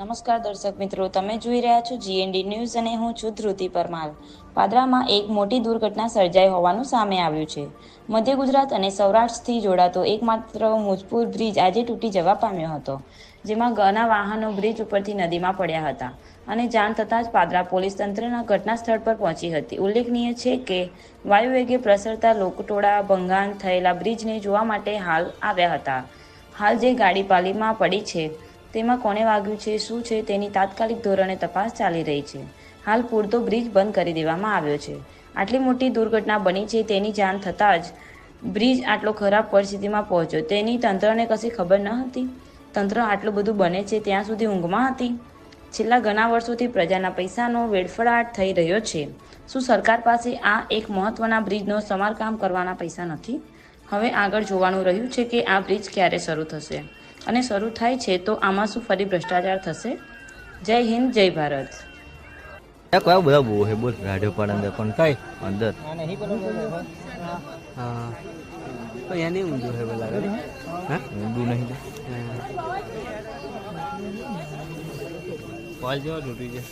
નમસ્કાર દર્શક મિત્રો, તમે જોઈ રહ્યા છો જીએનડી ન્યૂઝ અને હું છું ધ્રુતિ પરમાર। પાદરામાં એક મોટી દુર્ઘટના સર્જાઈ હોવાનું સામે આવ્યું છે। મધ્ય ગુજરાત અને સૌરાષ્ટ્રથી જોડાતો એકમાત્ર મુજપુર બ્રિજ આજે તૂટી જવા પામ્યો હતો, જેમાં ઘણા વાહનો બ્રિજ ઉપરથી નદીમાં પડ્યા હતા અને જાણ થતાં જ પાદરા પોલીસ તંત્રના ઘટના સ્થળ પર પહોંચી હતી। ઉલ્લેખનીય છે કે વાયુવેગે પ્રસરતા લોકટોળા ભંગાણ થયેલા બ્રિજને જોવા માટે હાલ આવ્યા હતા। હાલ જે ગાડી પાલીમાં પડી છે તેમાં કોને વાગ્યું છે, શું છે તેની તાત્કાલિક ધોરણે તપાસ ચાલી રહી છે। હાલ પૂરતો બ્રિજ બંધ કરી દેવામાં આવ્યો છે। આટલી મોટી દુર્ઘટના બની છે તેની જાણ થતાં જ બ્રિજ આટલો ખરાબ પરિસ્થિતિમાં પહોંચ્યો તેની તંત્રને કશી ખબર ન હતી। તંત્ર આટલું બધું બને છે ત્યાં સુધી ઊંઘમાં હતી। છેલ્લા ઘણા વર્ષોથી પ્રજાના પૈસાનો વેડફડાટ થઈ રહ્યો છે। શું સરકાર પાસે આ એક મહત્વના બ્રિજનો સમારકામ કરવાના પૈસા નથી? હવે આગળ જોવાનું રહ્યું છે કે આ બ્રિજ ક્યારે શરૂ થશે અને શરૂ થાય છે તો આમાં શું ફરી ભ્રષ્ટાચાર થશે? જય હિન્દ, જય ભારત। કયો બધા બહુ હે બોલ રાડ્યો પણ અંદર પણ કઈ અંદર हाँ तो यहाँ नहीं ऊँधो है बोला हाँ ઊંધું નહીં कॉल जो टूटी है